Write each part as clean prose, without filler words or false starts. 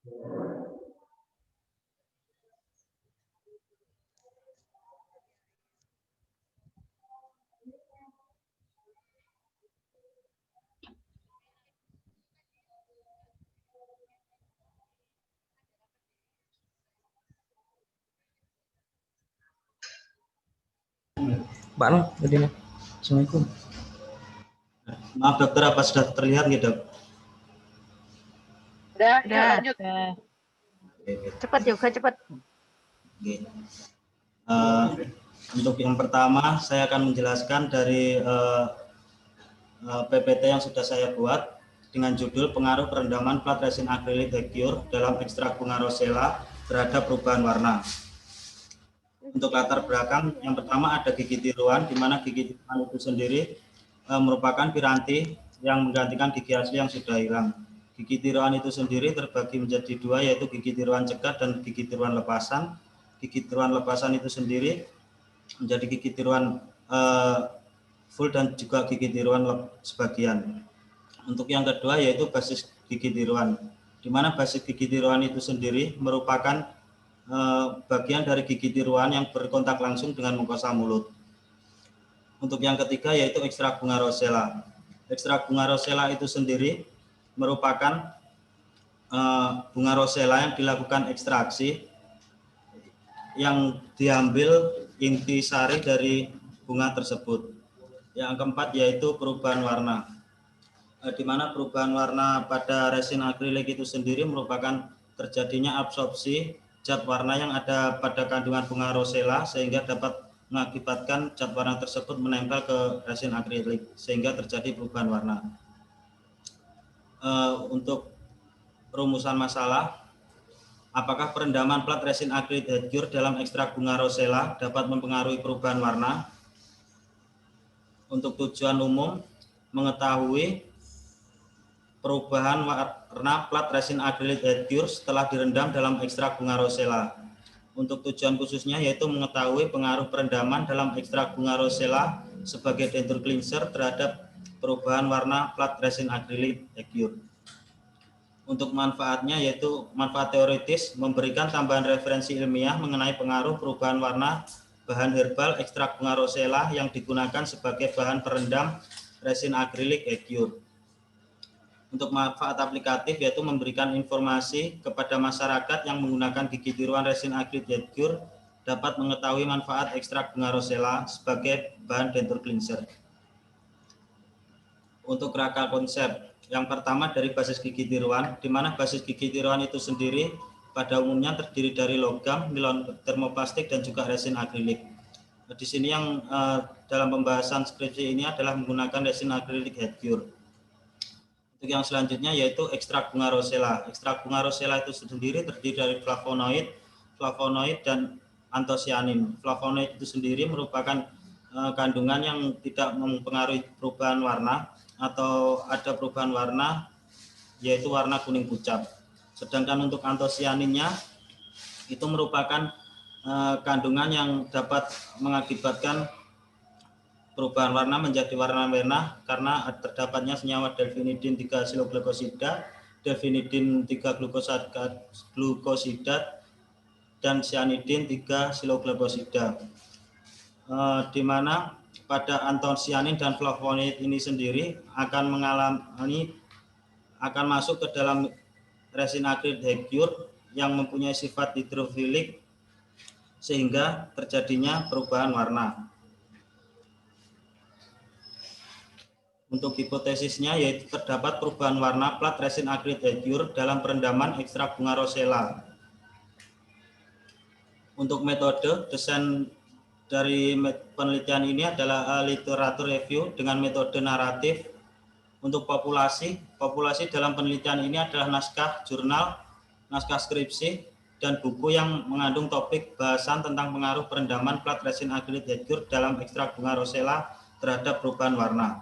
Mbak Noh, Assalamualaikum. Maaf dokter, apa sudah terlihat nih dok? Udah lanjut. Cepat juga, cepat. Oke. Untuk yang pertama, saya akan menjelaskan dari PPT yang sudah saya buat dengan judul pengaruh perendaman plat resin akrilik Hecure dalam ekstrak bunga rosella terhadap perubahan warna. Untuk latar belakang, yang pertama ada gigi tiruan, di mana gigi tiruan itu sendiri merupakan piranti yang menggantikan gigi asli yang sudah hilang. Gigi tiruan itu sendiri terbagi menjadi dua, yaitu gigi tiruan cegat dan gigi tiruan lepasan. Gigi tiruan lepasan itu sendiri menjadi gigi tiruan full dan juga gigi tiruan sebagian. Untuk yang kedua yaitu basis gigi tiruan, di mana basis gigi tiruan itu sendiri merupakan bagian dari gigi tiruan yang berkontak langsung dengan mukosa mulut. Untuk yang ketiga yaitu ekstrak bunga rosella. Ekstrak bunga rosella itu sendiri merupakan bunga rosella yang dilakukan ekstraksi yang diambil intisari dari bunga tersebut. Yang keempat yaitu perubahan warna, di mana perubahan warna pada resin akrilik itu sendiri merupakan terjadinya absorpsi zat warna yang ada pada kandungan bunga rosella sehingga dapat mengakibatkan zat warna tersebut menempel ke resin akrilik sehingga terjadi perubahan warna. Untuk rumusan masalah, apakah perendaman plat resin akrilik Hecure dalam ekstrak bunga rosella dapat mempengaruhi perubahan warna? Untuk tujuan umum, mengetahui perubahan warna plat resin akrilik Hecure setelah direndam dalam ekstrak bunga rosella. Untuk tujuan khususnya yaitu mengetahui pengaruh perendaman dalam ekstrak bunga rosella sebagai denture cleanser terhadap perubahan warna plat resin akrilik Hecure. Untuk manfaatnya yaitu manfaat teoritis, memberikan tambahan referensi ilmiah mengenai pengaruh perubahan warna bahan herbal ekstrak bunga rosella yang digunakan sebagai bahan perendam resin akrilik Hecure. Untuk manfaat aplikatif yaitu memberikan informasi kepada masyarakat yang menggunakan gigi tiruan resin akrilik Hecure dapat mengetahui manfaat ekstrak bunga rosella sebagai bahan denture cleanser. Untuk rangka konsep, yang pertama dari basis gigi tiruan, di mana basis gigi tiruan itu sendiri pada umumnya terdiri dari logam, nilon termoplastik dan juga resin akrilik. Di sini yang dalam pembahasan skripsi ini adalah menggunakan resin akrilik Hecure. Untuk yang selanjutnya yaitu ekstrak bunga rosella. Ekstrak bunga rosella itu sendiri terdiri dari flavonoid dan antosianin. Flavonoid itu sendiri merupakan kandungan yang tidak mempengaruhi perubahan warna atau ada perubahan warna yaitu warna kuning pucat. Sedangkan untuk antosianinnya itu merupakan kandungan yang dapat mengakibatkan perubahan warna menjadi warna merah karena terdapatnya senyawa delfinidin 3-siloglukosida, delfinidin 3-glukosidat, dan cyanidin 3-siloglukosida. Di mana pada antosianin dan flavonoid ini sendiri akan masuk ke dalam resin akrilik Hecure yang mempunyai sifat hidrofilik sehingga terjadinya perubahan warna. Untuk hipotesisnya yaitu terdapat perubahan warna plat resin akrilik Hecure dalam perendaman ekstrak bunga rosella. Untuk metode desain dari penelitian ini adalah literatur review dengan metode naratif. Untuk populasi dalam penelitian ini adalah naskah jurnal, naskah skripsi, dan buku yang mengandung topik bahasan tentang pengaruh perendaman plat resin akrilik Hecure dalam ekstrak bunga rosella terhadap perubahan warna.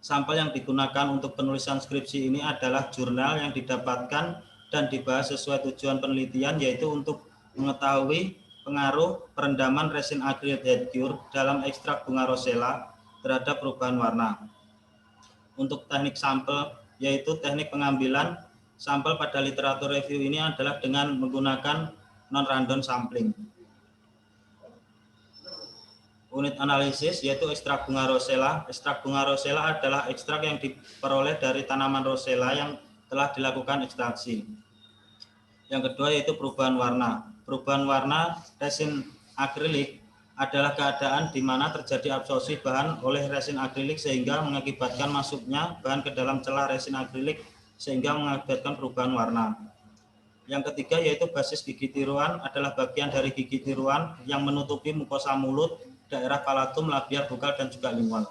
Sampel yang digunakan untuk penulisan skripsi ini adalah jurnal yang didapatkan dan dibahas sesuai tujuan penelitian, yaitu untuk mengetahui pengaruh perendaman resin akrilik Hecure dalam ekstrak bunga rosella terhadap perubahan warna. Untuk teknik sampel yaitu teknik pengambilan sampel pada literatur review ini adalah dengan menggunakan non-random sampling. Unit analisis yaitu ekstrak bunga rosella. Ekstrak bunga rosella adalah ekstrak yang diperoleh dari tanaman rosella yang telah dilakukan ekstraksi. Yang kedua yaitu perubahan warna. Perubahan warna resin akrilik adalah keadaan di mana terjadi absorpsi bahan oleh resin akrilik sehingga mengakibatkan masuknya bahan ke dalam celah resin akrilik sehingga mengakibatkan perubahan warna. Yang ketiga yaitu basis gigi tiruan adalah bagian dari gigi tiruan yang menutupi mukosa mulut, daerah palatum, labia, bukal, dan juga lingual.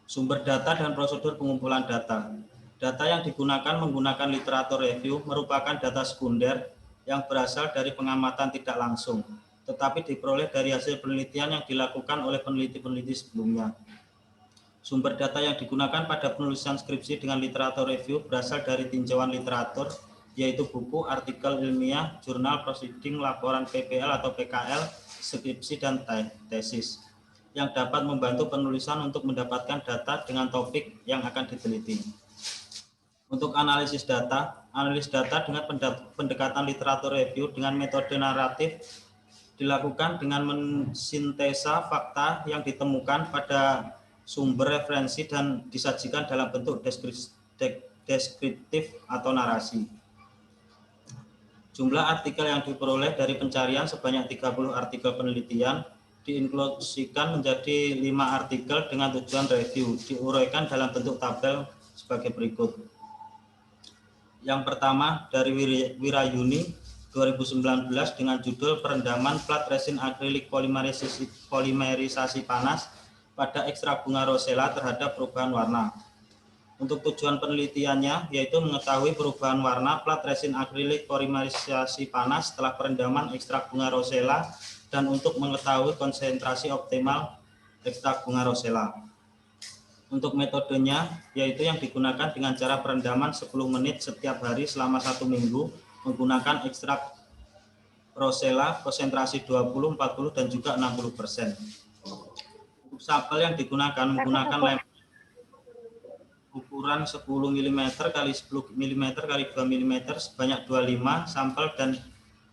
Sumber data dan prosedur pengumpulan data. Data yang digunakan menggunakan literatur review merupakan data sekunder yang berasal dari pengamatan tidak langsung, tetapi diperoleh dari hasil penelitian yang dilakukan oleh peneliti-peneliti sebelumnya. Sumber data yang digunakan pada penulisan skripsi dengan literatur review berasal dari tinjauan literatur, yaitu buku, artikel ilmiah, jurnal, proceeding, laporan PPL atau PKL, skripsi, dan tesis, yang dapat membantu penulisan untuk mendapatkan data dengan topik yang akan diteliti. Untuk analisis data dengan pendekatan literatur review dengan metode naratif dilakukan dengan mensintesa fakta yang ditemukan pada sumber referensi dan disajikan dalam bentuk deskriptif atau narasi. Jumlah artikel yang diperoleh dari pencarian sebanyak 30 artikel penelitian diinklusikan menjadi 5 artikel dengan tujuan review, diuraikan dalam bentuk tabel sebagai berikut. Yang pertama dari Wirayuni 2019 dengan judul Perendaman Plat Resin Akrilik Polimerisasi Panas pada ekstrak bunga rosella terhadap perubahan warna. Untuk tujuan penelitiannya yaitu mengetahui perubahan warna plat resin akrilik polimerisasi panas setelah perendaman ekstrak bunga rosella dan untuk mengetahui konsentrasi optimal ekstrak bunga rosella. Untuk metodenya yaitu yang digunakan dengan cara perendaman 10 menit setiap hari selama 1 minggu menggunakan ekstrak rosella konsentrasi 20, 40 dan juga 60%. Untuk sampel yang digunakan menggunakan lem ukuran 10 mm kali 10 mm kali 2 mm sebanyak 25 sampel dan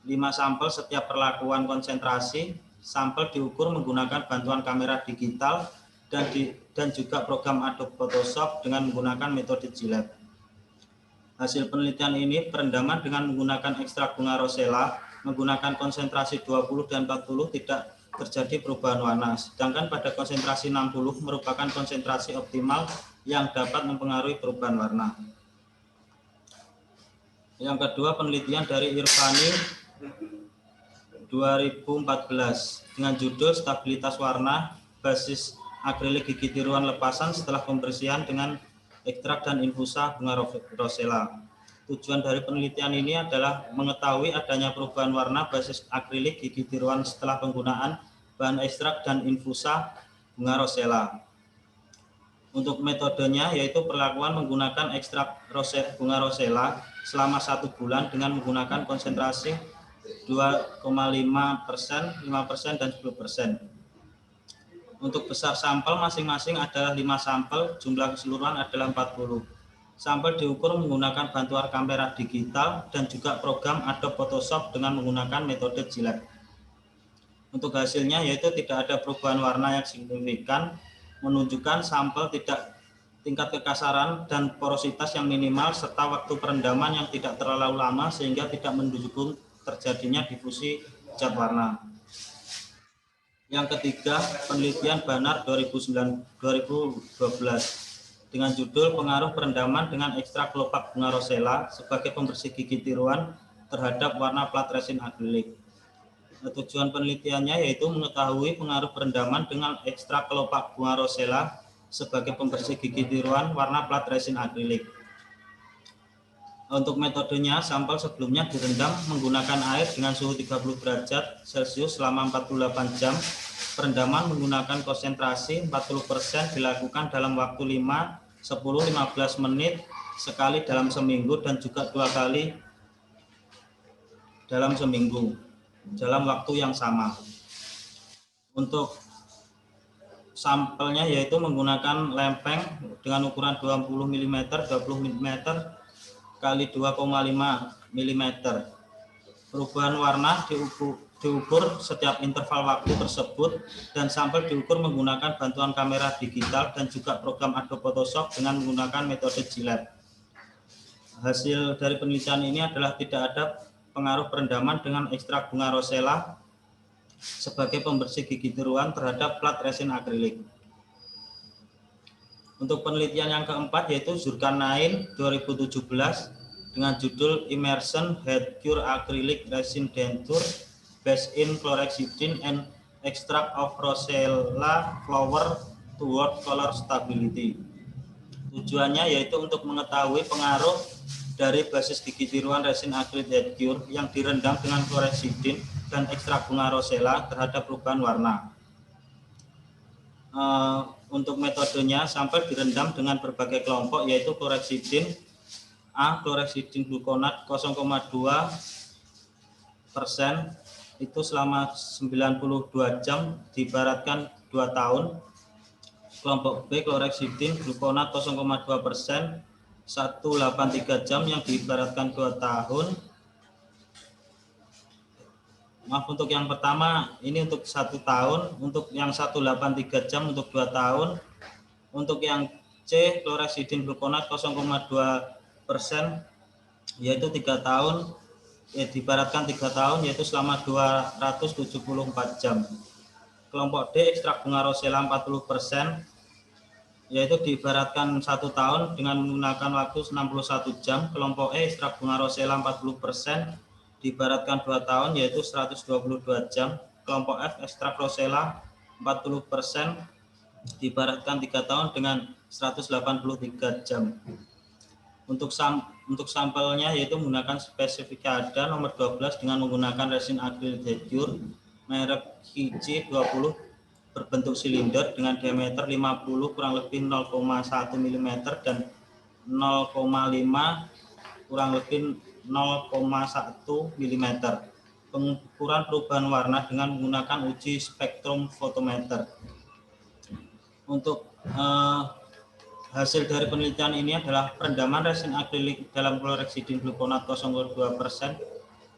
5 sampel setiap perlakuan konsentrasi. Sampel diukur menggunakan bantuan kamera digital dan juga program Adobe Photoshop dengan menggunakan metode Gillette. Hasil penelitian ini perendaman dengan menggunakan ekstrak bunga rosella menggunakan konsentrasi 20 dan 40 tidak terjadi perubahan warna, sedangkan pada konsentrasi 60 merupakan konsentrasi optimal yang dapat mempengaruhi perubahan warna. Yang kedua penelitian dari Irvani 2014 dengan judul Stabilitas Warna Basis Akrilik Gigi Tiruan Lepasan setelah pembersihan dengan ekstrak dan infusa bunga rosella. Tujuan dari penelitian ini adalah mengetahui adanya perubahan warna basis akrilik gigi tiruan setelah penggunaan bahan ekstrak dan infusa bunga rosella. Untuk metodenya yaitu perlakuan menggunakan ekstrak bunga rosella selama 1 bulan dengan menggunakan konsentrasi 2,5%, 5% dan 10%. Untuk besar sampel masing-masing adalah 5 sampel, jumlah keseluruhan adalah 40. Sampel diukur menggunakan bantuan kamera digital dan juga program Adobe Photoshop dengan menggunakan metode Gillette. Untuk hasilnya yaitu tidak ada perubahan warna yang signifikan, menunjukkan sampel tingkat kekasaran dan porositas yang minimal serta waktu perendaman yang tidak terlalu lama sehingga tidak mendukung terjadinya difusi zat warna. Yang ketiga, penelitian Banar 2012 dengan judul Pengaruh Perendaman dengan Ekstrak Kelopak Bunga Rosella sebagai Pembersih Gigi Tiruan terhadap Warna Plat Resin Akrilik. Tujuan penelitiannya yaitu mengetahui pengaruh perendaman dengan ekstrak kelopak bunga rosella sebagai pembersih gigi tiruan warna plat resin akrilik. Untuk metodenya, sampel sebelumnya direndam menggunakan air dengan suhu 30 derajat Celcius selama 48 jam. Perendaman menggunakan konsentrasi 40% dilakukan dalam waktu 10-15 menit sekali dalam seminggu dan juga 2 kali dalam seminggu dalam waktu yang sama. Untuk sampelnya yaitu menggunakan lempeng dengan ukuran 20 mm, 20 mm kali 2,5 mm. Perubahan warna diukur setiap interval waktu tersebut dan sampel diukur menggunakan bantuan kamera digital dan juga program Adobe Photoshop dengan menggunakan metode Gillette. Hasil dari penelitian ini adalah tidak ada pengaruh perendaman dengan ekstrak bunga rosella sebagai pembersih gigi tiruan terhadap plat resin akrilik. Untuk penelitian yang keempat yaitu Zurkanain 2017 dengan judul Immersion Head Cure Acrylic Resin Denture Based in Chlorhexidine and Extract of Rosella Flower Toward Color Stability. Tujuannya yaitu untuk mengetahui pengaruh dari basis gigi tiruan resin akrilik head cure yang direndam dengan chlorhexidine dan ekstrak bunga rosella terhadap perubahan warna. Untuk metodenya, sampel direndam dengan berbagai kelompok yaitu chlorhexidine A, chlorhexidine gluconat 0,2% itu selama 92 jam diibaratkan 2 tahun. Kelompok B, chlorhexidine gluconat 0,2% 183 jam yang diibaratkan 2 tahun. Maaf, untuk yang pertama ini untuk 1 tahun, untuk yang 183 jam untuk 2 tahun. Untuk yang C, chlorhexidine gluconat 0,2% yaitu 3 tahun, diibaratkan 3 tahun yaitu selama 274 jam. Kelompok D, ekstrak bunga rosella 40% yaitu diibaratkan 1 tahun dengan menggunakan waktu 61 jam. Kelompok E, ekstrak bunga rosella 40% diibaratkan 2 tahun yaitu 122 jam. Kelompok F, ekstrak rosella 40% diibaratkan 3 tahun dengan 183 jam. Untuk sampelnya yaitu menggunakan spesifikada nomor 12 dengan menggunakan resin akrilik head cure merek HICI 20 berbentuk silinder dengan diameter 50 kurang lebih 0,1 mm dan 0,5 kurang lebih 0,1 mm. Pengukuran perubahan warna dengan menggunakan uji spektrum fotometer. Untuk hasil dari penelitian ini adalah perendaman resin akrilik dalam chlorhexidine gluconat 0,2%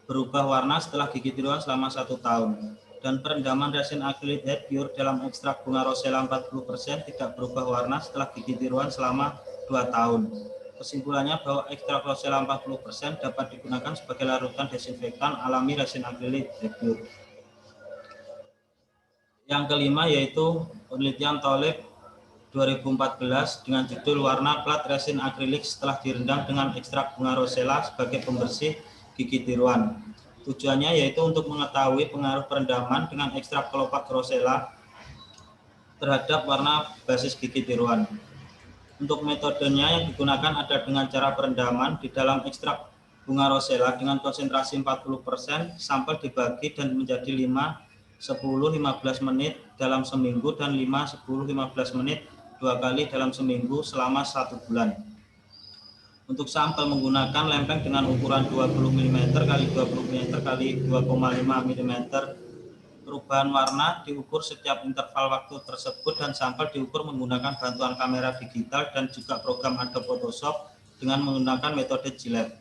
berubah warna setelah gigi tiruan selama 1 tahun. Dan perendaman resin akrilik head cure dalam ekstrak bunga rosella 40% tidak berubah warna setelah gigi tiruan selama 2 tahun. Kesimpulannya bahwa ekstrak rosella 40% dapat digunakan sebagai larutan desinfektan alami resin akrilik head cure. Yang kelima yaitu penelitian Tolib 2014 dengan judul warna plat resin akrilik setelah direndam dengan ekstrak bunga rosella sebagai pembersih gigi tiruan. Tujuannya yaitu untuk mengetahui pengaruh perendaman dengan ekstrak kelopak rosella terhadap warna basis gigi tiruan. Untuk metodenya yang digunakan ada dengan cara perendaman di dalam ekstrak bunga rosella dengan konsentrasi 40%, sampel dibagi dan menjadi 5, 10, 15 menit dalam seminggu dan 5, 10, 15 menit 2 kali dalam seminggu selama 1 bulan. Untuk sampel menggunakan lempeng dengan ukuran 20 mm x 20 mm x 2,5 mm. Perubahan warna diukur setiap interval waktu tersebut dan sampel diukur menggunakan bantuan kamera digital dan juga program Adobe Photoshop dengan menggunakan metode Gillette.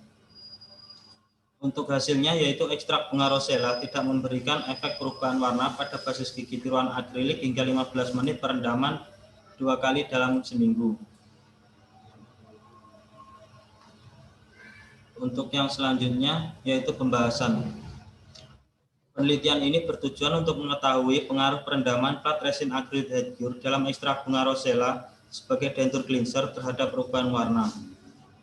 Untuk hasilnya yaitu ekstrak bunga rosella tidak memberikan efek perubahan warna pada basis gigi tiruan akrilik hingga 15 menit perendaman 2 kali dalam seminggu. Untuk yang selanjutnya yaitu pembahasan. Penelitian ini bertujuan untuk mengetahui pengaruh perendaman plat resin akrilik head cure dalam ekstrak bunga rosella sebagai denture cleanser terhadap perubahan warna.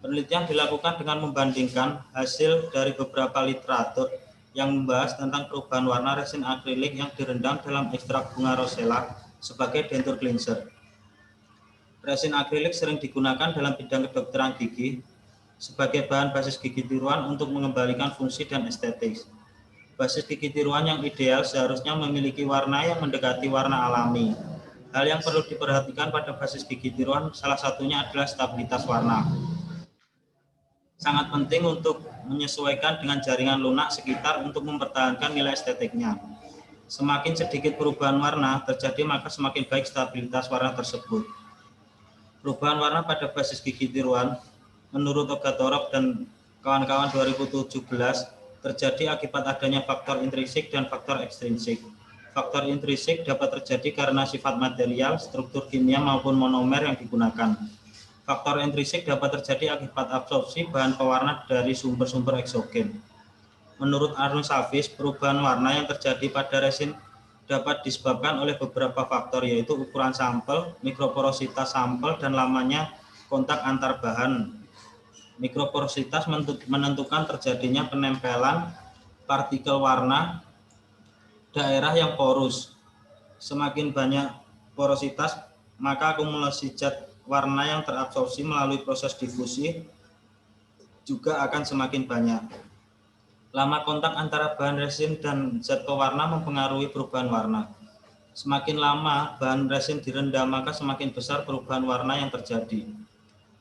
Penelitian dilakukan dengan membandingkan hasil dari beberapa literatur yang membahas tentang perubahan warna resin akrilik yang direndam dalam ekstrak bunga rosella sebagai denture cleanser. Resin akrilik sering digunakan dalam bidang kedokteran gigi sebagai bahan basis gigi tiruan untuk mengembalikan fungsi dan estetik. Basis gigi tiruan yang ideal seharusnya memiliki warna yang mendekati warna alami. Hal yang perlu diperhatikan pada basis gigi tiruan salah satunya adalah stabilitas warna. Sangat penting untuk menyesuaikan dengan jaringan lunak sekitar untuk mempertahankan nilai estetiknya. Semakin sedikit perubahan warna terjadi, maka semakin baik stabilitas warna tersebut. Perubahan warna pada basis gigi tiruan menurut Ogatorov dan kawan-kawan 2017 terjadi akibat adanya faktor intrinsik dan faktor ekstrinsik. Faktor intrinsik dapat terjadi karena sifat material, struktur kimia maupun monomer yang digunakan. Faktor intrinsik dapat terjadi akibat absorpsi bahan pewarna dari sumber-sumber eksogen. Menurut Arnold Savis, perubahan warna yang terjadi pada resin dapat disebabkan oleh beberapa faktor, yaitu ukuran sampel, mikroporositas sampel, dan lamanya kontak antar bahan. Mikroporositas menentukan terjadinya penempelan partikel warna daerah yang porus. Semakin banyak porositas, maka akumulasi zat warna yang terabsorpsi melalui proses difusi juga akan semakin banyak. Lama kontak antara bahan resin dan zat pewarna mempengaruhi perubahan warna. Semakin lama bahan resin direndam, maka semakin besar perubahan warna yang terjadi.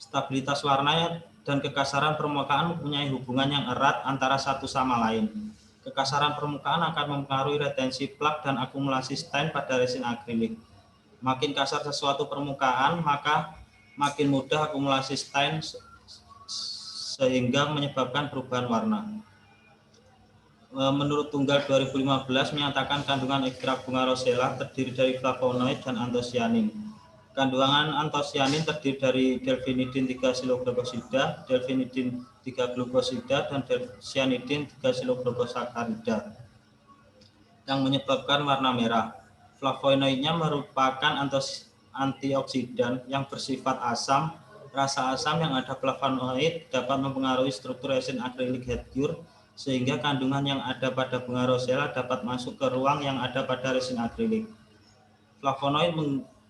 Stabilitas warna dan kekasaran permukaan mempunyai hubungan yang erat antara satu sama lain. Kekasaran permukaan akan mempengaruhi retensi plak dan akumulasi stain pada resin akrilik. Makin kasar sesuatu permukaan, maka makin mudah akumulasi stain sehingga menyebabkan perubahan warna. Menurut Tunggal 2015 menyatakan kandungan ekstrak bunga rosella terdiri dari flavonoid dan antosianin. Kandungan antosianin terdiri dari delfinidin 3-siloglucosida, delfinidin 3-glukosida, dan cyanidin 3-siloglucosakarida yang menyebabkan warna merah. Flavonoidnya merupakan antioksidan yang bersifat asam. Rasa asam yang ada flavonoid dapat mempengaruhi struktur resin akrilik headcure, sehingga kandungan yang ada pada bunga rosella dapat masuk ke ruang yang ada pada resin akrilik. Flavonoid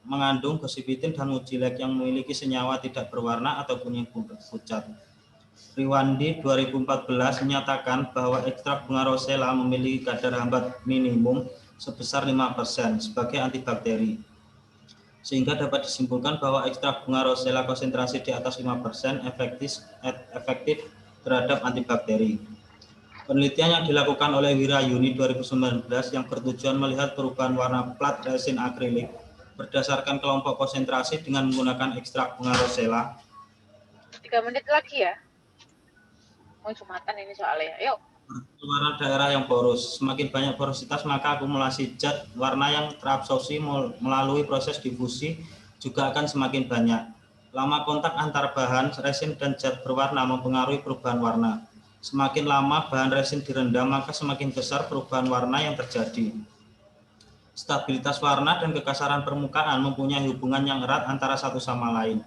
mengandung gosipidin dan mujilek yang memiliki senyawa tidak berwarna atau kuning pucat. Riwandi 2014 menyatakan bahwa ekstrak bunga rosella memiliki kadar hambat minimum sebesar 5% sebagai antibakteri, sehingga dapat disimpulkan bahwa ekstrak bunga rosella konsentrasi di atas 5% efektif terhadap antibakteri. Penelitian yang dilakukan oleh Wirayuni 2019 yang bertujuan melihat perubahan warna plat resin akrilik berdasarkan kelompok konsentrasi dengan menggunakan ekstrak bunga rosella. 3 menit lagi ya. Mau Jumatan ini soalnya. Yuk. Warna daerah yang porus. Semakin banyak porositas, maka akumulasi zat warna yang terabsorpsi melalui proses difusi juga akan semakin banyak. Lama kontak antar bahan resin dan zat berwarna mempengaruhi perubahan warna. Semakin lama bahan resin direndam, maka semakin besar perubahan warna yang terjadi. Stabilitas warna dan kekasaran permukaan mempunyai hubungan yang erat antara satu sama lain.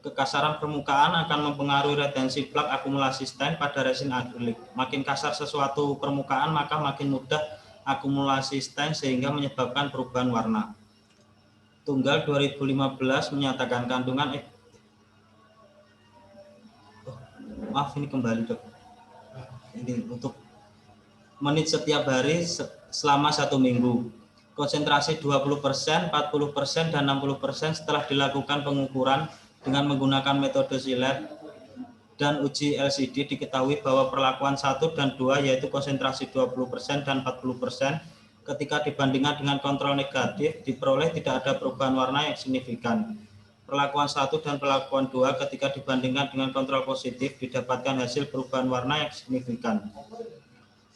Kekasaran permukaan akan mempengaruhi retensi plak akumulasi stain pada resin akrilik. Makin kasar sesuatu permukaan, maka makin mudah akumulasi stain sehingga menyebabkan perubahan warna. Tunggal 2015 menyatakan kandungan ini kembali dok. Ini untuk menit setiap hari selama 1 minggu. Konsentrasi 20%, 40%, dan 60% setelah dilakukan pengukuran dengan menggunakan metode SILET dan uji LCD diketahui bahwa perlakuan 1 dan 2 yaitu konsentrasi 20% dan 40% ketika dibandingkan dengan kontrol negatif diperoleh tidak ada perubahan warna yang signifikan. Perlakuan 1 dan perlakuan 2 ketika dibandingkan dengan kontrol positif didapatkan hasil perubahan warna yang signifikan.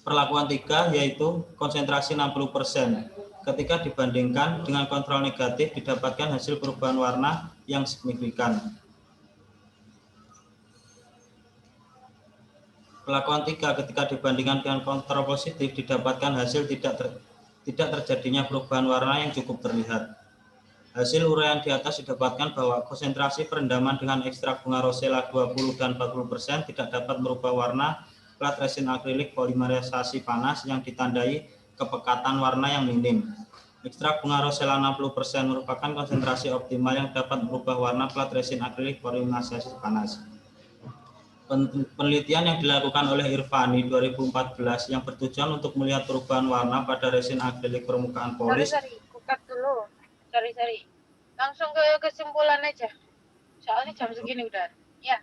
Perlakuan 3 yaitu konsentrasi 60%. Ketika dibandingkan dengan kontrol negatif didapatkan hasil perubahan warna yang signifikan. Perlakuan 3 ketika dibandingkan dengan kontrol positif didapatkan hasil tidak terjadinya perubahan warna yang cukup terlihat. Hasil uraian di atas didapatkan bahwa konsentrasi perendaman dengan ekstrak bunga rosella 20 dan 40% tidak dapat merubah warna plat resin akrilik polimerisasi panas yang ditandai kepekatan warna yang minim. Ekstrak bunga rosella 60% merupakan konsentrasi optimal yang dapat merubah warna plat resin akrilik polimerisasi panas. Penelitian yang dilakukan oleh Irvani 2014 yang bertujuan untuk melihat perubahan warna pada resin akrilik permukaan polis. Sorry, kukat dulu. Sorry. Langsung ke kesimpulan aja. Soalnya jam segini udah. Ya.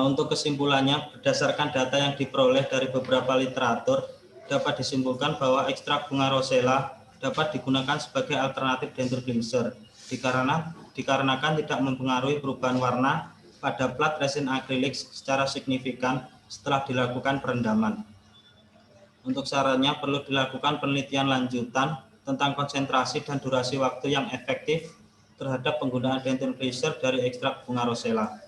Untuk kesimpulannya, berdasarkan data yang diperoleh dari beberapa literatur, dapat disimpulkan bahwa ekstrak bunga rosella dapat digunakan sebagai alternatif denture cleanser. dikarenakan tidak mempengaruhi perubahan warna pada plat resin akrilik secara signifikan setelah dilakukan perendaman. Untuk sarannya perlu dilakukan penelitian lanjutan tentang konsentrasi dan durasi waktu yang efektif terhadap penggunaan dentin freezer dari ekstrak bunga rosella.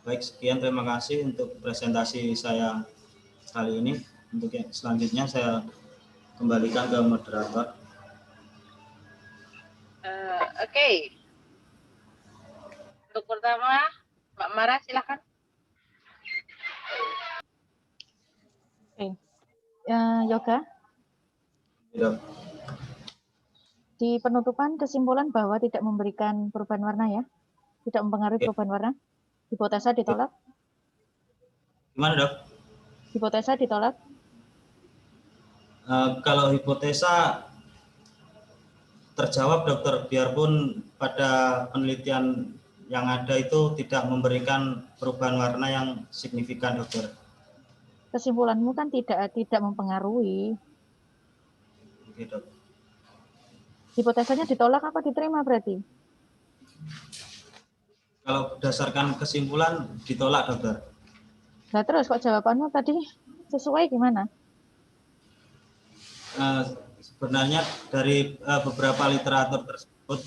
Baik, sekian, terima kasih untuk presentasi saya kali ini. Untuk yang selanjutnya saya kembalikan ke moderator. Oke. Untuk pertama, Mbak Mara silakan. Yoga, Ya, di penutupan kesimpulan bahwa tidak memberikan perubahan warna ya, tidak mempengaruhi perubahan warna. Hipotesa ditolak. gimana, Dok? Hipotesa ditolak. Kalau hipotesa terjawab, Dokter, biarpun pada penelitian yang ada itu tidak memberikan perubahan warna yang signifikan, Dokter. Kesimpulanmu kan tidak mempengaruhi. Oke, Dok. Hipotesanya ditolak apa diterima berarti? Kalau berdasarkan kesimpulan ditolak, Dokter. Nah terus kok jawabanmu tadi sesuai gimana? Sebenarnya dari beberapa literatur tersebut,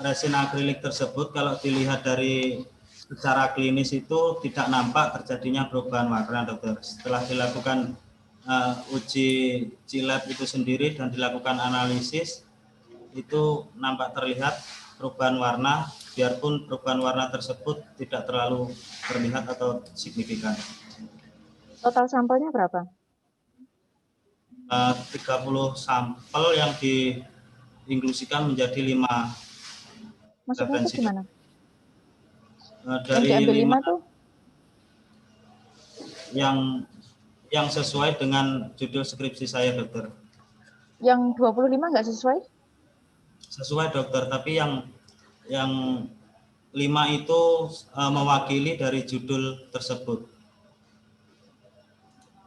resin akrilik tersebut kalau dilihat dari secara klinis itu tidak nampak terjadinya perubahan warna, Dokter. Setelah dilakukan uji G-Lab itu sendiri dan dilakukan analisis, itu nampak terlihat perubahan warna, biarpun perubahan warna tersebut tidak terlalu terlihat atau signifikan. Total sampelnya berapa? 30 sampel yang diinklusikan menjadi 5. Maksudnya itu gimana? Dari yang diambil 5 tuh? Yang sesuai dengan judul skripsi saya, Dokter. Yang 25 nggak sesuai? Sesuai, Dokter, tapi yang 5 itu mewakili dari judul tersebut.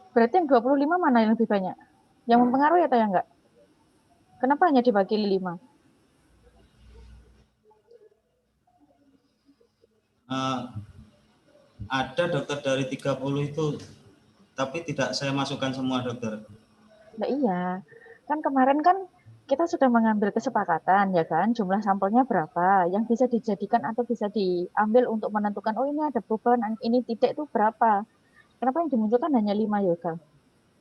Berarti yang 25 mana yang lebih banyak? Yang mempengaruhi atau yang enggak? Kenapa hanya diwakili 5? Ada, Dokter, dari 30 itu, tapi tidak saya masukkan semua, Dokter. Nah iya, kan kemarin kan kita sudah mengambil kesepakatan ya kan, jumlah sampelnya berapa, yang bisa dijadikan atau bisa diambil untuk menentukan, oh ini ada perubahan, ini tidak, itu berapa. Kenapa yang dimunculkan hanya 5, Yoga?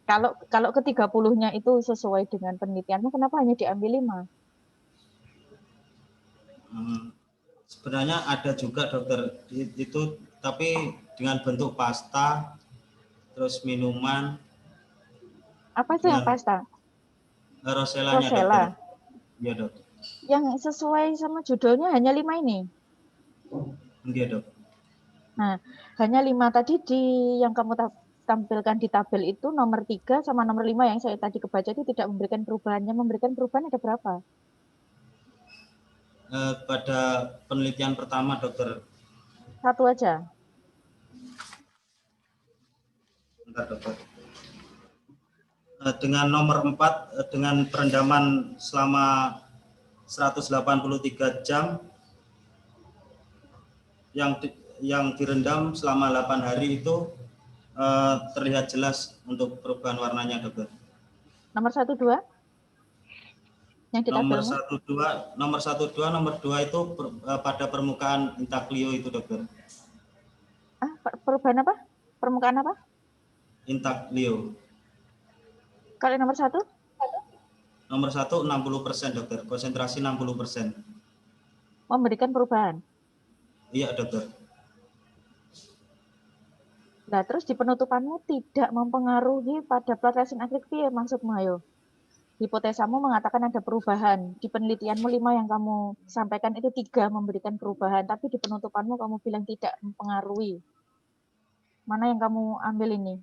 Kalau ke 30-nya itu sesuai dengan penelitianmu, kenapa hanya diambil 5? Sebenarnya ada juga, Dokter, itu, tapi dengan bentuk pasta, terus minuman. Apa itu yang pasta? Rosellanya, Rosella. Dokter. Iya, Dok. Yang sesuai sama judulnya hanya 5 ini? Iya, Dok. Nah, hanya 5 tadi yang kamu tampilkan di tabel itu nomor 3 sama nomor 5 yang saya tadi kebaca itu tidak memberikan perubahan. Yang memberikan perubahan ada berapa? Pada penelitian pertama, Dokter. 1 aja. Bentar, Dokter. Dengan nomor 4, dengan perendaman selama 183 jam, yang direndam selama 8 hari itu terlihat jelas untuk perubahan warnanya, Dokter. Nomor 1, 2? Yang di tabelmu? Nomor 2 itu pada permukaan intaglio itu, Dokter. Perubahan apa? Permukaan apa? Intaglio. Kalau nomor 1? Nomor 1 60%, Dokter. Konsentrasi 60%. Memberikan perubahan? Iya, Dokter. Nah, terus di penutupanmu tidak mempengaruhi pada plat resin akrilik, ya maksudmu, ayo? Hipotesamu mengatakan ada perubahan. Di penelitianmu 5 yang kamu sampaikan itu 3 memberikan perubahan, tapi di penutupanmu kamu bilang tidak mempengaruhi. Mana yang kamu ambil ini?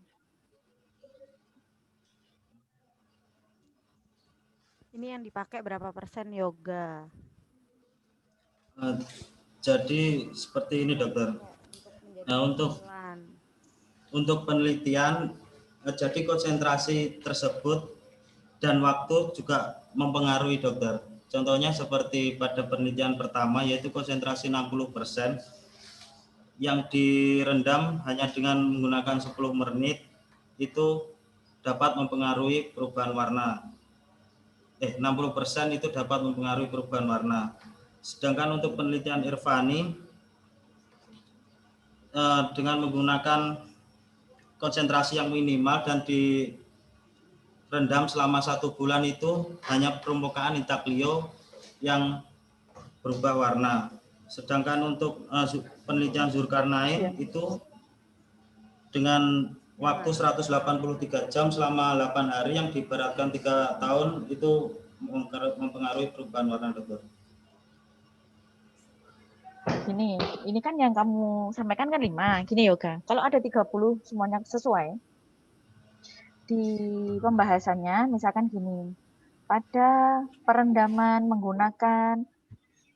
Ini yang dipakai berapa persen, Yoga? Jadi seperti ini, Dokter. Nah, untuk penelitian, jadi konsentrasi tersebut dan waktu juga mempengaruhi, Dokter. Contohnya seperti pada penelitian pertama, yaitu konsentrasi 60% yang direndam hanya dengan menggunakan 10 menit itu dapat mempengaruhi perubahan warna. 60% itu dapat mempengaruhi perubahan warna. Sedangkan untuk penelitian Irvani dengan menggunakan konsentrasi yang minimal dan direndam selama 1 bulan itu hanya permukaan intaglio yang berubah warna. Sedangkan untuk penelitian Zulkarnain itu dengan waktu 183 jam selama 8 hari yang diibaratkan 3 tahun itu mempengaruhi perubahan warna, dokter. Ini kan yang kamu sampaikan kan 5. Gini Yoga, kalau ada 30 semuanya sesuai, di pembahasannya misalkan gini, pada perendaman menggunakan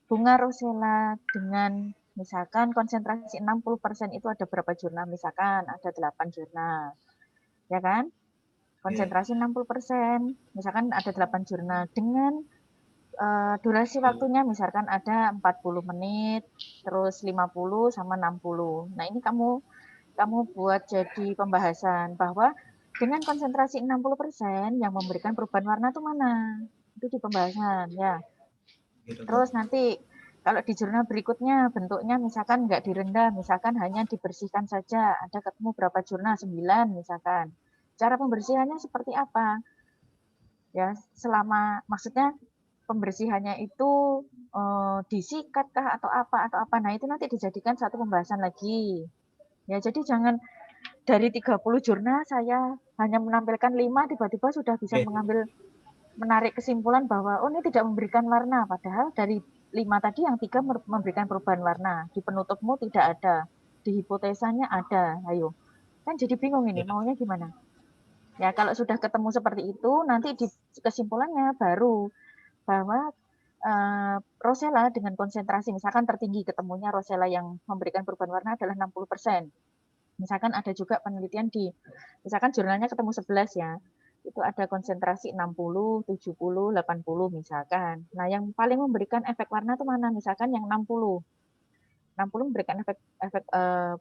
bunga rosella dengan misalkan konsentrasi 60% itu ada berapa jurnal, misalkan ada 8 jurnal, ya kan? Konsentrasi 60%, misalkan ada 8 jurnal dengan durasi waktunya misalkan ada 40 menit, terus 50 sama 60. Nah, ini kamu buat jadi pembahasan bahwa dengan konsentrasi 60% yang memberikan perubahan warna itu mana? Itu di pembahasan ya. Terus nanti kalau di jurnal berikutnya bentuknya misalkan nggak direndam, misalkan hanya dibersihkan saja, ada ketemu berapa jurnal? 9 misalkan. Cara pembersihannya seperti apa? Ya, maksudnya pembersihannya itu disikat kah atau apa. Nah, itu nanti dijadikan satu pembahasan lagi. Ya, jadi jangan dari 30 jurnal saya hanya menampilkan 5 tiba-tiba sudah bisa menarik kesimpulan bahwa oh ini tidak memberikan warna, padahal dari 5 tadi yang 3 memberikan perubahan warna. Di penutupmu tidak ada, di hipotesanya ada. Ayo. Kan jadi bingung ini maunya gimana? Ya, kalau sudah ketemu seperti itu nanti di kesimpulannya baru bahwa rosella dengan konsentrasi misalkan tertinggi ketemunya rosella yang memberikan perubahan warna adalah 60%. Misalkan ada juga penelitian misalkan jurnalnya ketemu 11 ya, itu ada konsentrasi 60, 70, 80 misalkan. Nah, yang paling memberikan efek warna itu mana? Misalkan yang 60. 60 memberikan efek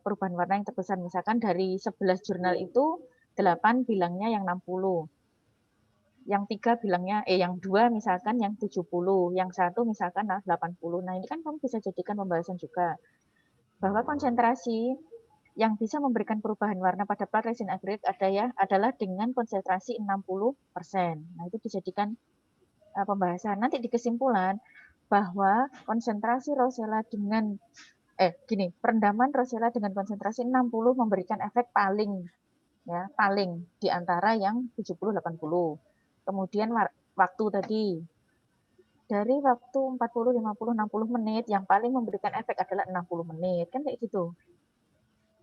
perubahan warna yang terbesar. Misalkan dari 11 jurnal itu 8 bilangnya yang 60. Yang 3 bilangnya, yang 2 misalkan yang 70, yang 1 misalkan 80. Nah, ini kan kamu bisa jadikan pembahasan juga. Bahwa konsentrasi yang bisa memberikan perubahan warna pada plat resin akrilik adalah dengan konsentrasi 60%. Nah, itu dijadikan pembahasan. Nanti di kesimpulan bahwa konsentrasi rosella dengan perendaman rosella dengan konsentrasi 60 memberikan efek paling di antara yang 70 80. Kemudian waktu tadi dari waktu 40, 50, 60 menit yang paling memberikan efek adalah 60 menit. Kan kayak gitu.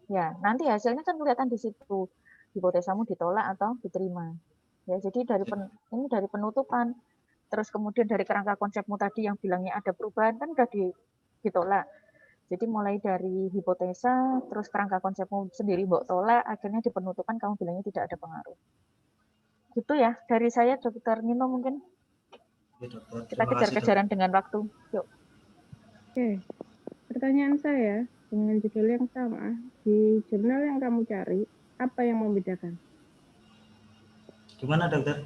Ya, nanti hasilnya kan kelihatan di situ. Hipotesamu ditolak atau diterima. Ya, jadi ini dari penutupan. Terus kemudian dari kerangka konsepmu tadi yang bilangnya ada perubahan kan udah ditolak. Jadi mulai dari hipotesa, terus kerangka konsepmu sendiri mbok tolak, akhirnya di penutupan kamu bilangnya tidak ada pengaruh. Gitu ya, dari saya Dr. Nino mungkin. Kita kejar-kejaran dengan waktu. Yuk. Oke, pertanyaan saya dengan judul yang sama, di jurnal yang kamu cari, apa yang membedakan? Gimana, dokter?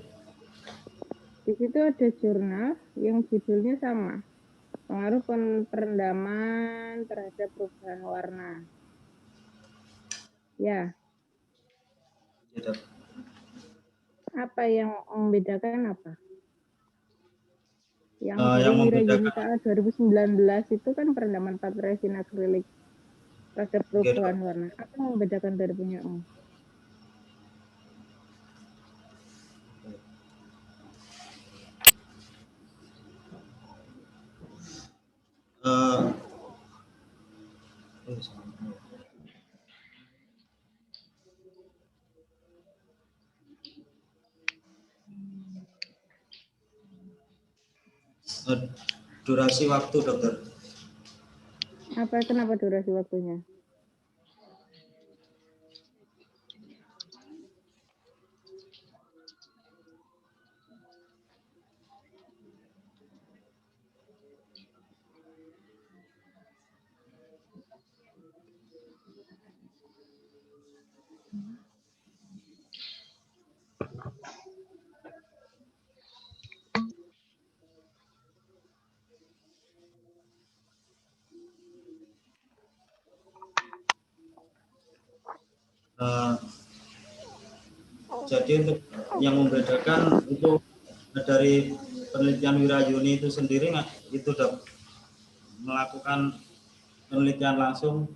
Di situ ada jurnal yang judulnya sama, pengaruh perendaman terhadap perubahan warna. Ya. Apa yang membedakan apa? Yang dari Wirayunita 2019 itu kan perendaman plat resin akrilik terhadap perubahan warna. Apa yang membedakan dari punyamu? Durasi waktu, dokter. Kenapa durasi waktunya? Jadi untuk yang membedakan itu dari penelitian Wirayuni itu sendiri itu udah melakukan penelitian langsung.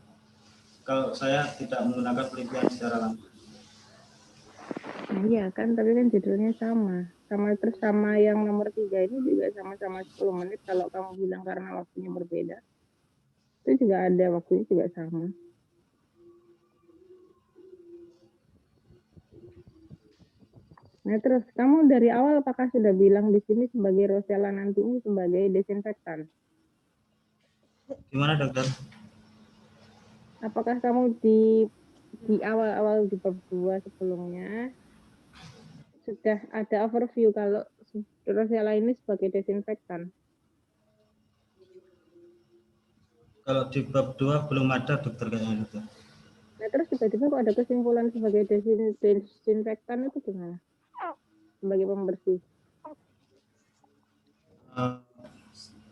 Kalau saya tidak menggunakan penelitian secara langsung. Nah, iya kan, tapi kan judulnya sama. Terus sama yang nomor 3 ini juga sama-sama 10 menit. Kalau kamu bilang karena waktunya berbeda, itu juga ada waktunya juga sama. Nah, terus kamu dari awal apakah sudah bilang di sini sebagai Rosella, nanti ini sebagai desinfektan? Gimana dokter? Apakah kamu di awal-awal di bab 2 sebelumnya sudah ada overview kalau Rosella ini sebagai desinfektan? Kalau di bab 2 belum ada dokter kayaknya dokter. Nah, terus tiba-tiba kok ada kesimpulan sebagai desinfektan itu gimana? Sebagai pembersih.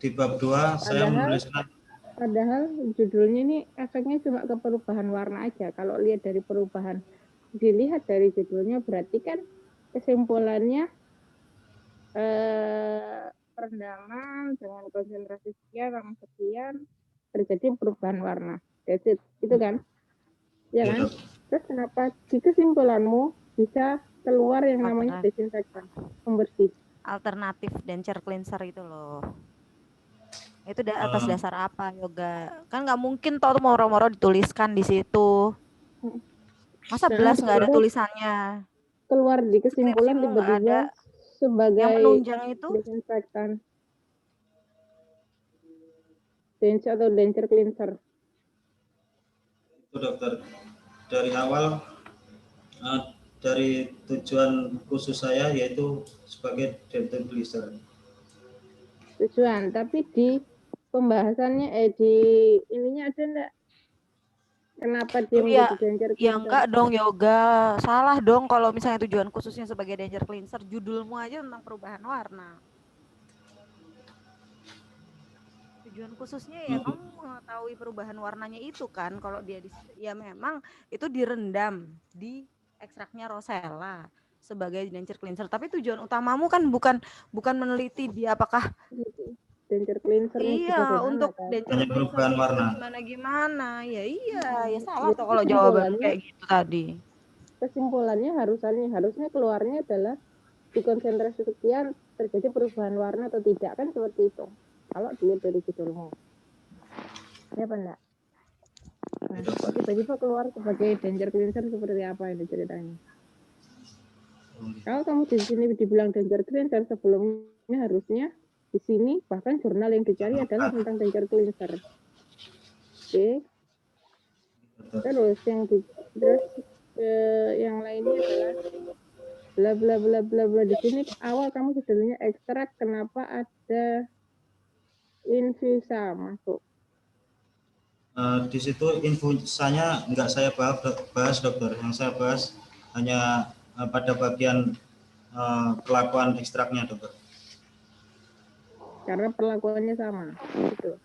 Di bab 2 saya menuliskan. Padahal judulnya ini efeknya cuma ke perubahan warna aja. Kalau lihat dari perubahan, dilihat dari judulnya berarti kan kesimpulannya perendaman dengan konsentrasi sekian sama sekian terjadi perubahan warna. That's it. Itu kan? Ya kan? Terus kenapa di kesimpulanmu bisa keluar yang namanya desinfektan, pembersih? Alternatif denture cleanser itu loh. Itu atas dasar apa yoga? Kan nggak mungkin toh moro-moro dituliskan di situ. Masa belas nggak ada tulisannya? Keluar di kesimpulan tiba-tiba sebagai yang menunjang itu desinfektan. Denture cleanser. Itu dokter. Dari awal dari tujuan khusus saya yaitu sebagai denture cleanser. Tujuan, tapi di pembahasannya di ininya ada enggak? Kenapa dia menjadi denture cleanser? Ya enggak dong yoga, salah dong kalau misalnya tujuan khususnya sebagai denture cleanser, judulmu aja tentang perubahan warna. Tujuan khususnya ya kamu mengetahui perubahan warnanya itu kan, kalau dia ya memang itu direndam di ekstraknya Rosella sebagai denture cleanser, tapi tujuan utamamu kan bukan meneliti dia apakah denture cleanser untuk denture perubahan warna gimana ya ya salah tuh kalau jawaban kayak gitu tadi. Kesimpulannya harusnya keluarnya adalah di konsentrasi sekian terjadi perubahan warna atau tidak, kan seperti itu kalau dilihat dari judulmu, ya apa enggak? Nah, tiba-tiba keluar sebagai denture cleanser seperti apa ini ceritanya? Kalau kamu di sini dibilang denture cleanser, sebelumnya harusnya di sini bahkan jurnal yang dicari adalah tentang denture cleanser. Oke. Terus yang lainnya adalah bla bla bla bla bla. Di sini awal kamu judulnya ekstrak, kenapa ada infusa masuk? Di situ infusanya enggak saya bahas dokter. Yang saya bahas hanya pada bagian perlakuan ekstraknya dokter. Karena perlakuannya sama, gitu.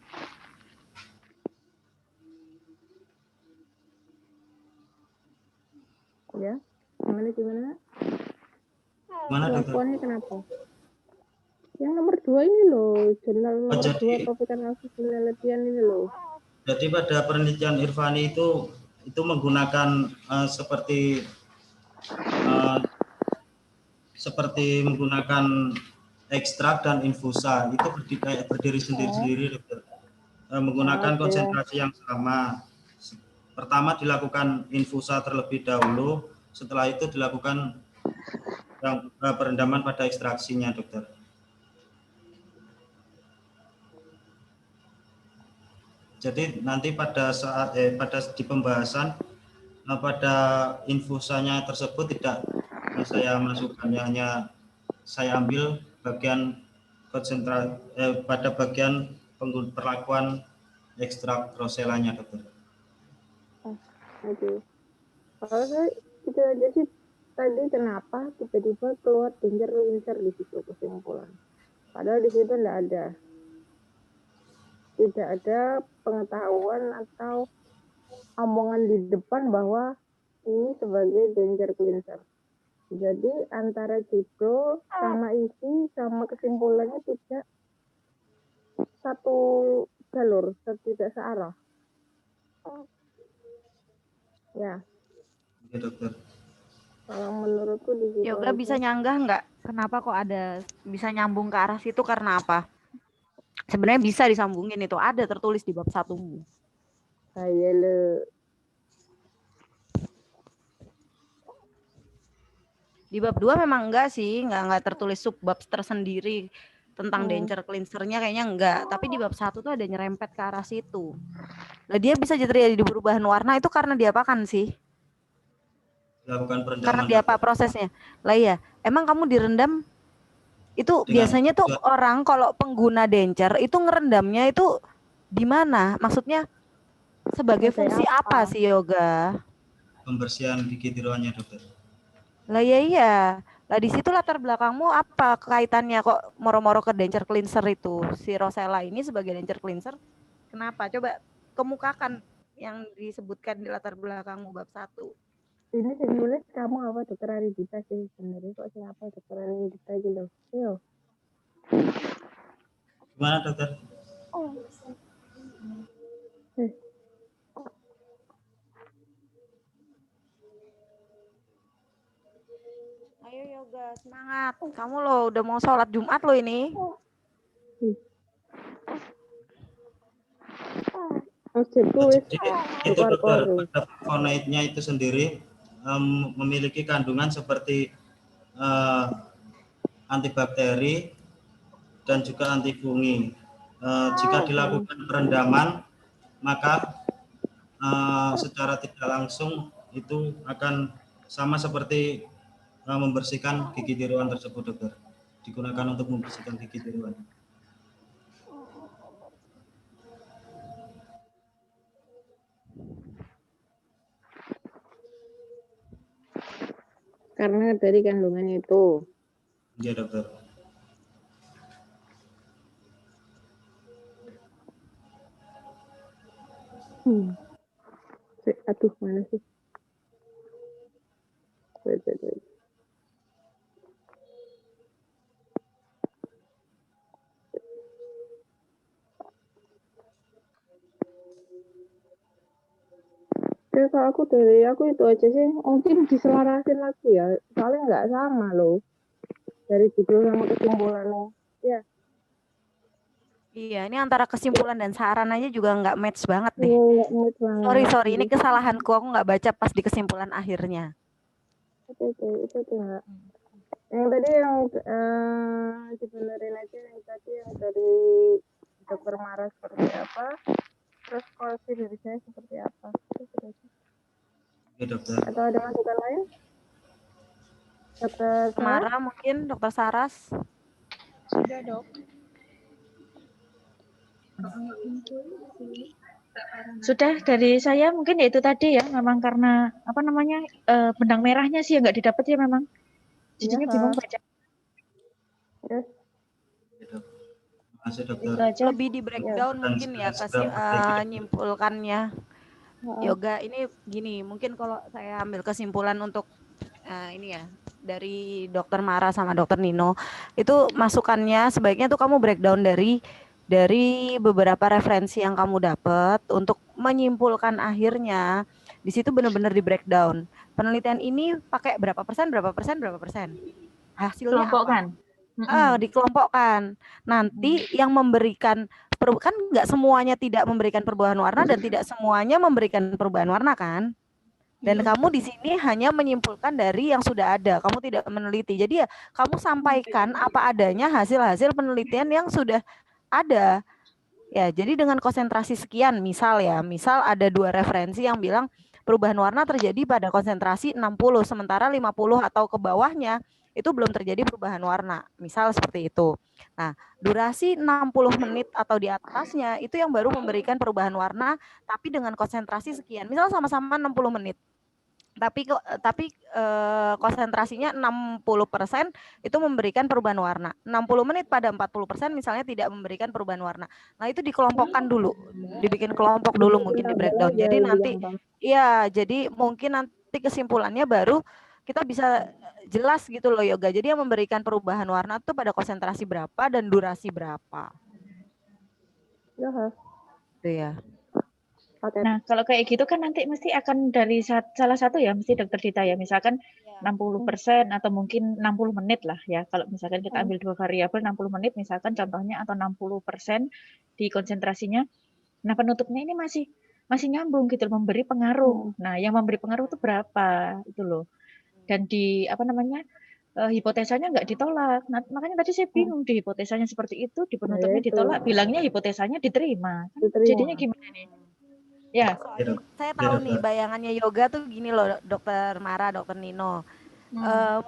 Ya, gimana? Perlakuannya kenapa? Yang nomor 2 ini loh, jurnal nomor 2 topik analisis penelitian ini loh. Jadi pada penelitian Irfani itu menggunakan seperti menggunakan ekstrak dan infusa, itu berdiri sendiri-sendiri dokter. Menggunakan konsentrasi yang sama. Pertama dilakukan infusa terlebih dahulu, setelah itu dilakukan perendaman pada ekstraksinya dokter. Jadi nanti pada saat di pembahasan pada infusanya tersebut tidak saya masukkan, hanya saya ambil bagian konsentrasi pada bagian perlakuan ekstrak Rosellanya dokter. Oke. Kalau saya itu aja sih tadi kenapa tiba-tiba keluar danger cleanser di situ kesimpulan. Padahal di situ tidak ada pengetahuan atau omongan di depan bahwa ini sebagai danger cleanser. Jadi antara judul sama isi sama kesimpulannya tidak satu jalur, tidak searah. Ya, Oke, dokter. kalau menurutku di situ Yoga bisa nyanggah nggak? Kenapa kok ada bisa nyambung ke arah situ karena apa? Sebenarnya bisa disambungin, itu ada tertulis di bab 1-mu. saya le Di bab 2 memang enggak sih, enggak tertulis subbab tersendiri tentang danger cleansernya kayaknya enggak, tapi di bab 1 tuh ada nyerempet ke arah situ. Nah, dia bisa terjadi di perubahan warna itu karena diapakan sih? Dilakukan perendaman. Karena diapa prosesnya? Lah iya, emang kamu direndam itu biasanya tuh orang kalau pengguna dencer itu ngerendamnya itu di mana? Maksudnya sebagai fungsi apa sih, Yoga? Pembersihan gigi tiruannya, dokter. Lah iya. Lah di situ latar belakangmu apa kaitannya kok moro-moro ke denture cleanser itu? Si Rosella ini sebagai denture cleanser kenapa? Coba kemukakan yang disebutkan di latar belakangmu bab 1. Ini saya nulis kamu apa dokter Aridita sih sebenarnya, kok siapa dokter Aridita gitu. Yo. Gimana, dokter? Ayo Yoga, semangat. Kamu loh udah mau sholat Jumat loh ini. Jadi itu dokter, pada flavonoidnya itu sendiri memiliki kandungan seperti antibakteri dan juga antifungi. Jika dilakukan perendaman, maka secara tidak langsung itu akan sama seperti membersihkan gigi tiruan tersebut, dokter. Digunakan untuk membersihkan gigi tiruan. Karena dari kandungannya itu. Iya, dokter. Aduh, mana sih? Wait. Ya, kalau aku itu aja sih, mungkin diselarasin lagi ya, soalnya nggak sama loh dari judul sama kesimpulannya. Ya. Iya, ini antara kesimpulan dan saran aja juga nggak match banget nih. Sorry, ini kesalahanku, aku nggak baca pas di kesimpulan akhirnya. Itu enggak. Yang tadi yang dibenerin aja, yang tadi yang dari dokter Mara seperti apa, terus polisi dari saya seperti apa. Oke, dokter. Atau ada masukan lain? Dokter Mara mungkin, dokter Saras. Sudah, Dok. Sudah dari saya mungkin ya itu tadi ya, memang karena apa namanya benang merahnya sih nggak didapat ya memang. Jadinya bingung baca. Terus Terima kasih, dokter. Itu aja. Lebih di breakdown mungkin ya kasih nyimpulkannya. Yoga ini gini, mungkin kalau saya ambil kesimpulan untuk ini ya dari dokter Mara sama dokter Nino itu masukannya sebaiknya tuh kamu breakdown dari beberapa referensi yang kamu dapat untuk menyimpulkan akhirnya di situ benar-benar di breakdown. Penelitian ini pakai berapa persen hasilnya Kelompokkan. Dikelompokkan. Nanti yang memberikan kan nggak semuanya tidak memberikan perubahan warna dan tidak semuanya memberikan perubahan warna kan? Dan kamu di sini hanya menyimpulkan dari yang sudah ada. Kamu tidak meneliti. Jadi ya kamu sampaikan apa adanya hasil-hasil penelitian yang sudah ada. Ya, jadi dengan konsentrasi sekian, misal ada 2 referensi yang bilang perubahan warna terjadi pada konsentrasi 60 sementara 50 atau ke bawahnya itu belum terjadi perubahan warna. Misal seperti itu. Nah, durasi 60 menit atau di atasnya itu yang baru memberikan perubahan warna tapi dengan konsentrasi sekian. Misal sama-sama 60 menit. Tapi konsentrasinya 60% itu memberikan perubahan warna. 60 menit pada 40% misalnya tidak memberikan perubahan warna. Nah, itu dikelompokkan dulu. Dibikin kelompok dulu mungkin di breakdown. Jadi nanti iya, jadi mungkin nanti kesimpulannya baru kita bisa jelas gitu loh Yoga. Jadi yang memberikan perubahan warna itu pada konsentrasi berapa dan durasi berapa. Itu ya. Nah, kalau kayak gitu kan nanti mesti akan dari salah satu ya, mesti dokter Dita ya, misalkan 60% atau mungkin 60 menit lah ya. Kalau misalkan kita ambil dua variabel 60 menit misalkan contohnya atau 60% di konsentrasinya. Nah, penutupnya ini masih nyambung gitu, memberi pengaruh. Nah, yang memberi pengaruh itu berapa itu loh. Dan di hipotesanya nggak ditolak. Nah, makanya tadi saya bingung di hipotesanya seperti itu, di penutupnya ditolak, bilangnya hipotesanya diterima. Jadinya gimana nih? Ya, saya tahu nih bayangannya Yoga tuh gini loh, Dokter Mara, Dokter Nino.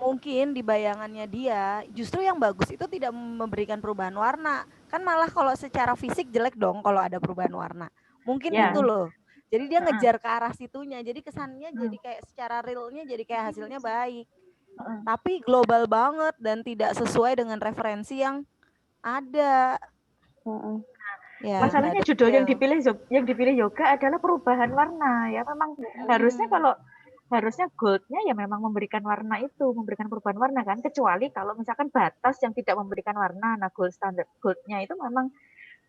Mungkin di bayangannya dia justru yang bagus itu tidak memberikan perubahan warna. Kan malah kalau secara fisik jelek dong kalau ada perubahan warna. Mungkin itu loh. Jadi dia ngejar ke arah situnya. Jadi kesannya jadi kayak secara realnya jadi kayak hasilnya baik. Tapi global banget dan tidak sesuai dengan referensi yang ada. Ya, masalahnya judul yang dipilih Yoga adalah perubahan warna ya. Memang harusnya goldnya ya memang memberikan warna itu, memberikan perubahan warna kan, kecuali kalau misalkan batas yang tidak memberikan warna. Nah, goldnya itu memang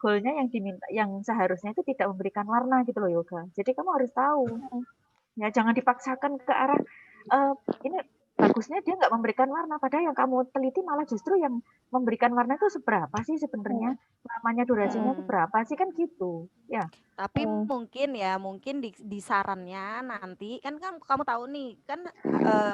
goalnya yang diminta, yang seharusnya itu tidak memberikan warna gitu loh Yoga. Jadi kamu harus tahu ya, jangan dipaksakan ke arah ini bagusnya dia nggak memberikan warna, padahal yang kamu teliti malah justru yang memberikan warna itu seberapa sih sebenarnya, lamanya durasinya itu berapa sih, kan gitu ya. Tapi mungkin di sarannya nanti kan kamu tahu nih kan,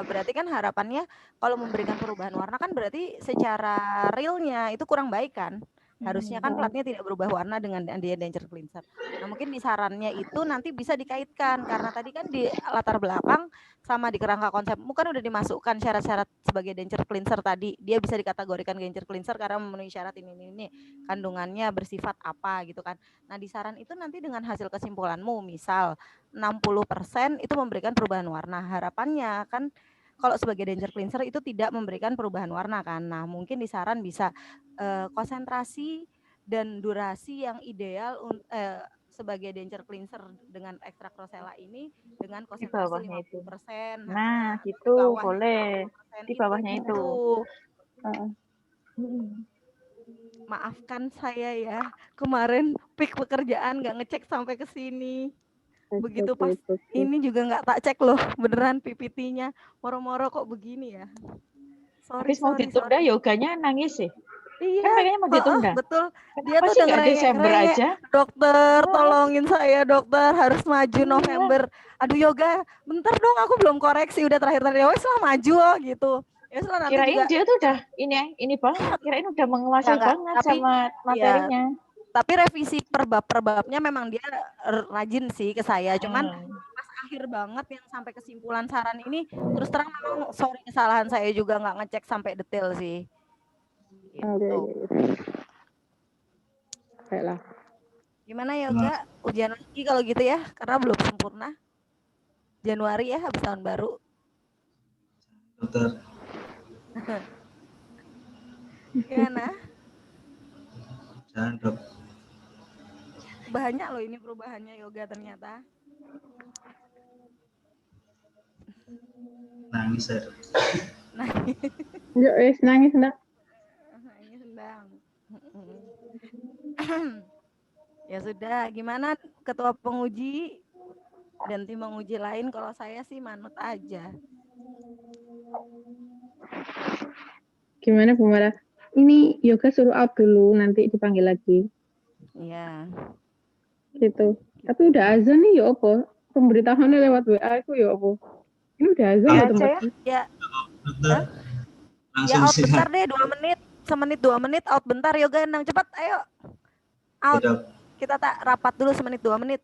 berarti kan harapannya kalau memberikan perubahan warna kan berarti secara realnya itu kurang baik kan. Harusnya kan platnya tidak berubah warna dengan danger cleanser. Nah, mungkin di sarannya itu nanti bisa dikaitkan karena tadi kan di latar belakang sama di kerangka konsep kan udah dimasukkan syarat-syarat sebagai danger cleanser tadi. Dia bisa dikategorikan danger cleanser karena memenuhi syarat ini kandungannya bersifat apa gitu kan. Nah, di saran itu nanti dengan hasil kesimpulanmu misal 60% itu memberikan perubahan warna. Harapannya kan kalau sebagai danger cleanser itu tidak memberikan perubahan warna kan. Nah, mungkin di saran bisa konsentrasi dan durasi yang ideal sebagai danger cleanser dengan ekstrak rosella ini dengan konsentrasi 50%. Nah, gitu boleh. Di bawahnya itu. Maafkan saya ya, kemarin pik pekerjaan nggak ngecek sampai ke sini. Begitu pas ini juga nggak tak cek loh, beneran PPT-nya moro-moro kok begini ya. Habis mau ditunda Yoganya nangis sih. Iya, kan kayaknya mau ditunda. Betul. Kenapa dia tuh udah Desember aja. Dokter, tolongin saya dokter, harus maju November. Aduh Yoga, bentar dong aku belum koreksi, udah terakhir wes lah maju gitu. Ya, nanti kirain juga, dia tuh udah ini banget, kirain udah menguasai banget sama materinya. Tapi revisi per-babnya memang dia rajin sih ke saya, cuman pas akhir banget yang sampai kesimpulan saran ini terus terang memang sorry kesalahan saya juga nggak ngecek sampai detail sih. Gitu. Baiklah. Gimana Yoga? Ujian lagi kalau gitu ya, karena belum sempurna. Januari ya, habis tahun baru. Dokter. Gimana? Jangan dok. Banyak loh ini perubahannya Yoga ternyata. Nangis ya dok. Nangis nangis nak. Ya sudah, gimana ketua penguji dan tim penguji lain? Kalau saya sih manut aja. Gimana Bu Mara? Ini Yoga suruh out dulu, nanti dipanggil lagi. Iya. Gitu. Tapi udah azan nih ya apa? Pemberitahuannya lewat WA itu ya apa? Ini udah azan ya tempat. Ya. Langsung ya out bentar deh 2 menit. Semenit 2 menit out bentar Yoga, Endang cepat ayo out. Tidak. Kita tak rapat dulu semenit 2 menit.